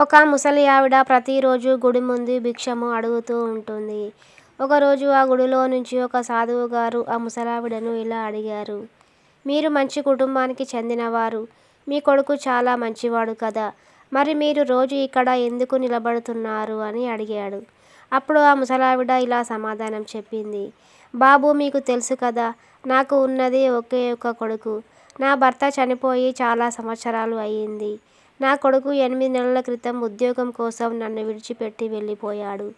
ఒక ముసలి ఆవిడ ప్రతిరోజు గుడి ముందు భిక్షము అడుగుతూ ఉంటుంది. ఒకరోజు ఆ గుడిలో నుంచి ఒక సాధువు గారు ఆ ముసలావిడను ఇలా అడిగారు. మీరు మంచి కుటుంబానికి చెందినవారు. మీ కొడుకు చాలా మంచివాడు కదా. మరి మీరు రోజు ఇక్కడ ఎందుకు నిలబడుతున్నారు అని అడిగాడు. అప్పుడు ఆ ముసలావిడ ఇలా సమాధానం చెప్పింది. బాబూ, మీకు తెలుసు కదా, నాకు ఉన్నది ఒకే ఒక్క కొడుకు. నా భర్త చనిపోయి చాలా సంవత్సరాలు అయ్యింది. నా కొడుకు 8 నెలల క్రితం ఉద్యోగం కోసం నన్ను విడిచిపెట్టి వెళ్ళిపోయాడు.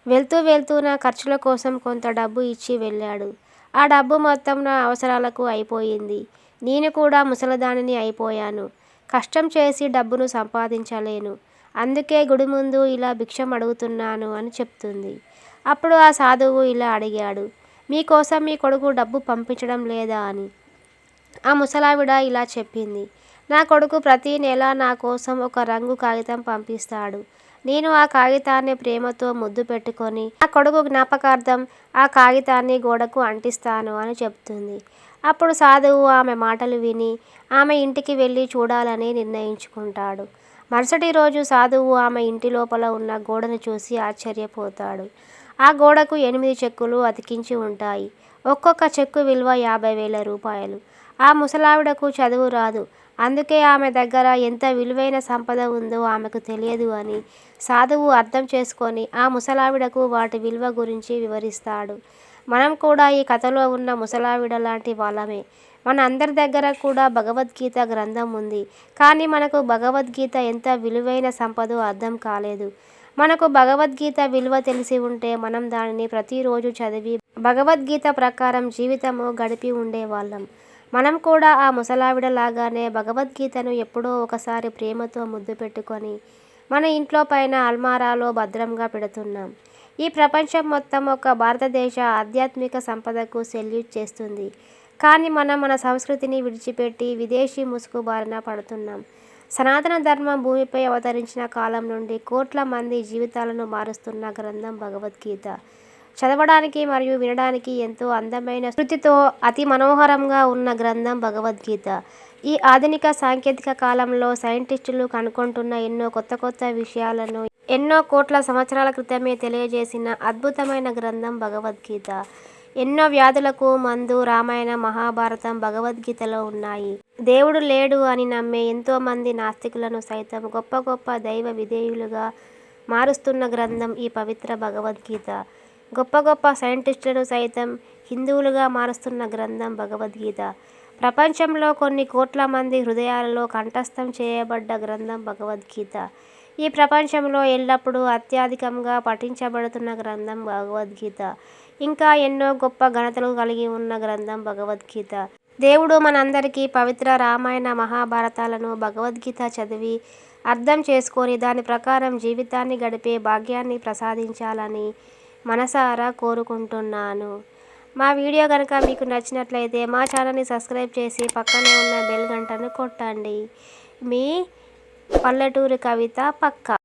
వెళ్తూ వెళ్తూ నా ఖర్చుల కోసం కొంత డబ్బు ఇచ్చి వెళ్ళాడు. ఆ డబ్బు మొత్తం నా అవసరాలకు అయిపోయింది. నేను కూడా ముసలిదానిని అయిపోయాను. కష్టం చేసి డబ్బును సంపాదించలేను. అందుకే గుడి ముందు ఇలా భిక్షం అడుగుతున్నాను అని చెప్తుంది. అప్పుడు ఆ సాధువు ఇలా అడిగాడు. మీకోసం మీ కొడుకు డబ్బు పంపించడం లేదా అని. ఆ ముసలావిడ ఇలా చెప్పింది. నా కొడుకు ప్రతి నెల నా కోసం ఒక రంగు కాగితం పంపిస్తాడు. నేను ఆ కాగితాన్ని ప్రేమతో ముద్దు పెట్టుకొని నా కొడుకు జ్ఞాపకార్థం ఆ కాగితాన్ని గోడకు అంటిస్తాను అని చెప్తుంది. అప్పుడు సాధువు ఆమె మాటలు విని ఆమె ఇంటికి వెళ్ళి చూడాలని నిర్ణయించుకుంటాడు. మరుసటి రోజు సాధువు ఆమె ఇంటి లోపల ఉన్న గోడను చూసి ఆశ్చర్యపోతాడు. ఆ గోడకు 8 చెక్కులు అతికించి ఉంటాయి. ఒక్కొక్క చెక్కు విలువ 50,000 రూపాయలు. ఆ ముసలావిడకు చదువు రాదు. అందుకే ఆమె దగ్గర ఎంత విలువైన సంపద ఉందో ఆమెకు తెలియదు అని సాధువు అర్థం చేసుకొని ఆ ముసలావిడకు వాటి విలువ గురించి వివరిస్తాడు. మనం కూడా ఈ కథలో ఉన్న ముసలావిడ లాంటి వాళ్ళమే. మన అందరి దగ్గర కూడా భగవద్గీత గ్రంథం ఉంది. కానీ మనకు భగవద్గీత ఎంత విలువైన సంపదో అర్థం కాలేదు. మనకు భగవద్గీత విలువ తెలిసి ఉంటే మనం దానిని ప్రతిరోజు చదివి భగవద్గీత ప్రకారం జీవితము గడిపి ఉండేవాళ్ళం. మనం కూడా ఆ ముసలావిడ లాగానే భగవద్గీతను ఎప్పుడో ఒకసారి ప్రేమతో ముద్దు పెట్టుకొని మన ఇంట్లో పైన అల్మారాలో భద్రంగా పెడుతున్నాం. ఈ ప్రపంచం మొత్తం ఒక భారతదేశ ఆధ్యాత్మిక సంపదకు సెల్యూట్ చేస్తుంది. కానీ మనం మన సంస్కృతిని విడిచిపెట్టి విదేశీ ముసుగు బారిన పడుతున్నాం. సనాతన ధర్మం భూమిపై అవతరించిన కాలం నుండి కోట్ల మంది జీవితాలను మారుస్తున్న గ్రంథం భగవద్గీత. చదవడానికి మరియు వినడానికి ఎంతో అందమైన శృతితో అతి మనోహరంగా ఉన్న గ్రంథం భగవద్గీత. ఈ ఆధునిక సాంకేతిక కాలంలో సైంటిస్టులు కనుగొంటున్న ఎన్నో కొత్త విషయాలను ఎన్నో కోట్ల సంవత్సరాల క్రితమే తెలియజేసిన అద్భుతమైన గ్రంథం భగవద్గీత. ఎన్నో వ్యాధులకు మందు రామాయణం, మహాభారతం భగవద్గీతలో ఉన్నాయి. దేవుడు లేడు అని నమ్మే ఎంతోమంది నాస్తికులను సైతం గొప్ప దైవ విధేయులుగా మారుస్తున్న గ్రంథం ఈ పవిత్ర భగవద్గీత. గొప్ప సైంటిస్టులను సైతం హిందువులుగా మారుస్తున్న గ్రంథం భగవద్గీత. ప్రపంచంలో కొన్ని కోట్ల మంది హృదయాలలో కంఠస్థం చేయబడ్డ గ్రంథం భగవద్గీత. ఈ ప్రపంచంలో ఎల్లప్పుడూ అత్యధికంగా పఠించబడుతున్న గ్రంథం భగవద్గీత. ఇంకా ఎన్నో గొప్ప ఘనతలు కలిగి ఉన్న గ్రంథం భగవద్గీత. దేవుడు మనందరికీ పవిత్ర రామాయణ, మహాభారతాలను భగవద్గీత చదివి అర్థం చేసుకొని దాని ప్రకారం జీవితాన్ని గడిపే భాగ్యాన్ని ప్రసాదించాలని మనసారా కోరుకుంటున్నాను. మా వీడియో కనుక మీకు నచ్చినట్లయితే మా ఛానల్ని సబ్స్క్రైబ్ చేసి పక్కనే ఉన్న బెల్ గంటను కొట్టండి. మీ పల్లెటూరి కవిత పక్క.